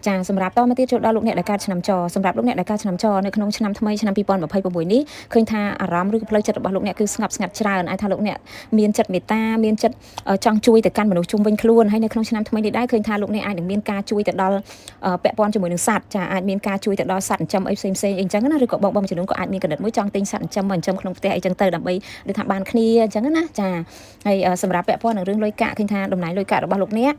ចាសម្រាប់តមកទៀតចូលដល់លោកអ្នកដែលកើតឆ្នាំចសម្រាប់លោកអ្នកដែលកើតឆ្នាំចនៅក្នុងឆ្នាំថ្មីឆ្នាំ2026នេះឃើញថាអារម្មណ៍ឬផ្លូវចិត្តរបស់លោកអ្នកគឺស្ងប់ស្ងាត់ច្រើនអាចថាលោកអ្នកមានចិត្តមេត្តាមានចិត្តចង់ជួយទៅកាន់មនុស្សជុំវិញខ្លួនហើយនៅក្នុងឆ្នាំថ្មីនេះដែរឃើញថាលោកអ្នកអាចនឹងមានការជួយទៅដល់ពាក់ព័ន្ធជាមួយនឹងសត្វចាអាចមានការជួយទៅដល់សត្វចិញ្ចឹមអីផ្សេងអីចឹងណាឬក៏បងចំនួនក៏អាចមានកណ្ឌិតមួយចង់ទិញសត្វចិញ្ចឹមមកចិញ្ចឹមក្នុងផ្ទះអីចឹងទៅដើម្បីដូចថាបានគ្នាអញ្ចឹងណាចាហើយសម្រាប់ពាក់ព័ន្ធនឹងរឿងលុយកាក់ឃើញថាតំណែងលុយកាក់របស់លោកអ្នក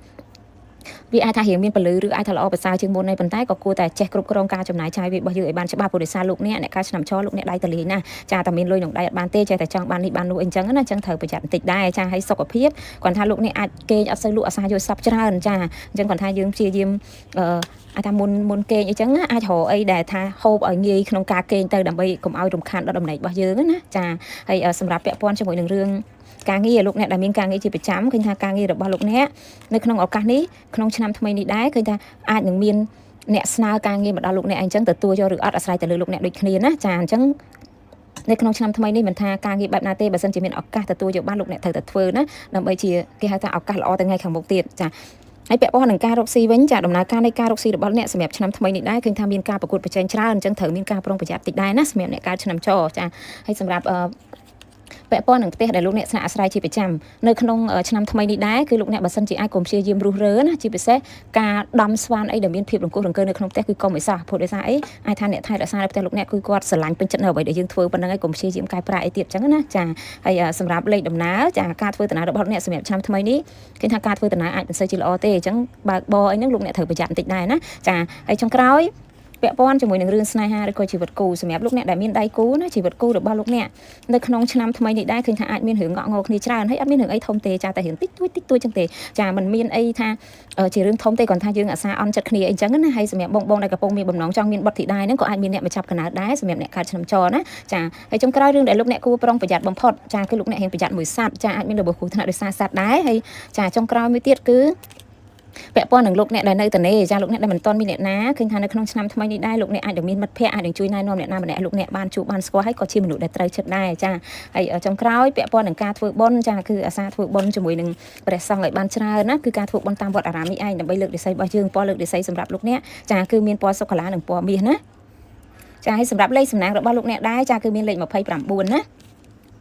វាអាចថារៀងមានពលឺឬអាចថាល្អប្រសើរជាងមុននេះប៉ុន្តែក៏គួរតែចេះគ្រប់គ្រងការចំណាយចាយវារបស់យើងឲ្យបានច្បាស់ព្រោះដោយសារលោកអ្នកការឆ្នាំចលោកអ្នកដៃតលីណាចាតែមានលុយក្នុងដៃអត់បានទេចេះតែចង់បាននេះបាននោះអីចឹងណាអញ្ចឹងត្រូវប្រយ័ត្នបន្តិចដែរចាឲ្យសុខភាពគាត់ថាលោកអ្នកអាចគេងអត់សូវលក់អាសាយកសັບច្រើនចាអញ្ចឹងគាត់ថាយើងព្យាយាមអាចថាមុនគេងអីចឹងណាអាចរកអីដែលថាហូបឲ្យងាយក្នុងការគេងទៅដើម្បីកុំឲ្យរំខានដល់ដំណេករបស់យើងណាចាហើយសម្រាប់ពាក់ព័ន្ធជាមួយនឹងរឿងការងារលោកអ្នកដែលមានការងារជាប្រចាំឃើញថាការងាររបស់លោកអ្នកនៅក្នុងឱកាសនេះក្នុងឆ្នាំថ្មីនេះដែរឃើញថាអាចនឹងមានអ្នកស្នើការងារមកដល់លោកអ្នកអញ្ចឹងទទួលយកឬអត់អាស្រ័យទៅលើលោកអ្នកដូចគ្នាណាចាអញ្ចឹងនៅក្នុងឆ្នាំថ្មីនេះមិនថាការងារបែបណាទេបើសិនជាមានឱកាសទទួលយកបានលោកអ្នកត្រូវតែធ្វើណាដើម្បីជាគេហៅថាឱកាសល្អទៅថ្ងៃខាងមុខទៀតចាហើយពាក់ព័ន្ធនឹងការរកស៊ីវិញចាដំណើរការនៃការរកស៊ីរបស់អ្នកសម្រាប់ឆ្នាំថ្មីនេះដែរឃើញថាមានការប្រកួតប្រជែងច្រើនអញ្ចឹងត្រូវមានការប្រុងប្រយ័ត្នតិចដែរណាសម្រាប់អ្នកកើតឆ្នាំចចាហើយសម្រាប់ពាក់ព័ន្ធនឹងផ្ទះដែលលោកអ្នកស្នាក់អាស្រ័យជាប្រចាំនៅក្នុងឆ្នាំថ្មីនេះដែរគឺលោកអ្នកបើសិនជាអាចកុំព្យាយាមរុះរើណាជាពិសេសការដំស្វានអីដែលមានភាពរង្គោះរង្គើនៅក្នុងផ្ទះគឺកុំឲ្យសោះព្រោះដោយសារអីអាចថាអ្នកថែរក្សានៅផ្ទះលោកអ្នកគឺគាត់ស្រឡាញ់ពេញចិត្តនៅអ្វីដែលយើងធ្វើប៉ុណ្ណឹងឯងកុំព្យាយាមកែប្រែអីទៀតអញ្ចឹងណាចាហើយសម្រាប់លេខដំណើរចាការធ្វើដំណើររបស់អ្នកសម្រាប់ឆ្នាំថ្មីនេះគឺថាការធ្វើដំណើរអាចមិនសូវជាល្អទេអញ្ចឹងបើកបអីហ្នឹងលោកអ្នកត្រូវប្រយ័ត្នបន្តិចដែរណាចាហើយចុងក្រោយពាក់ព័ន្ធជាមួយនឹងរឿងស្នេហាឬក៏ជីវិតគូសម្រាប់លោកអ្នកដែលមានដៃគូណាជីវិតគូរបស់លោកអ្នកនៅក្នុងឆ្នាំថ្មីនេះដែរឃើញថាអាចមានរឿងងក់ងល់គ្នាច្រើនហើយអត់មានរឿងអីធំទេចាតែរឿងតិចតួចចឹងទេចាมันមានអីថាជារឿងធំទេគ្រាន់ថាយើងអាសាអន់ចិត្តគ្នាអីចឹងណាហើយសម្រាប់បងដែលកំពុងមានបំណងចង់មានបុត្រធីតាហ្នឹងក៏អាចមានអ្នកមកចាប់កណើតដែរសម្រាប់អ្នកកើតឆ្នាំចណាចាហើយចុងក្រោយរឿងដែលលោកអ្នកគួរប្រុងប្រយ័ត្នបំផុតចាគឺលោកអ្នករៀងប្រយ័ត្នមួយសត្វចាអាចមានរបួសគ្រោះថ្នាក់ដោយសារសត្វដែរហើយចាចុងក្រោយមួយទៀតគឺពាក់ព័ន្ធនឹងលោកអ្នកដែលនៅតនេចាលោកអ្នកដែលមិនទាន់មានអ្នកណាឃើញថានៅក្នុងឆ្នាំថ្មីនេះដែរលោកអ្នកអាចនឹងមានមិត្តភ័ក្តិអាចនឹងជួយណែនាំអ្នកណាម្នាក់លោកអ្នកបានជួបបានស្គាល់ហើយក៏ជាមនុស្សដែលត្រូវចិត្តដែរចាហើយចុងក្រោយពាក់ព័ន្ធនឹងការធ្វើបុណ្យចាគឺអាសាធ្វើបុណ្យជាមួយនឹងព្រះសង្ឃឲ្យបានច្រើនណាគឺការធ្វើបុណ្យតាមវត្តអារាមនេះឯងដើម្បីលើករាសីរបស់យើងពណ៌លើករាសីសម្រាប់លោកអ្នកចាគឺមានពណ៌សុខឡានិងពណ៌មាសណាចាហើយសម្រាប់លេខសំណាងរបស់លោកអ្នកដែរចាគឺមានលេខ29ណា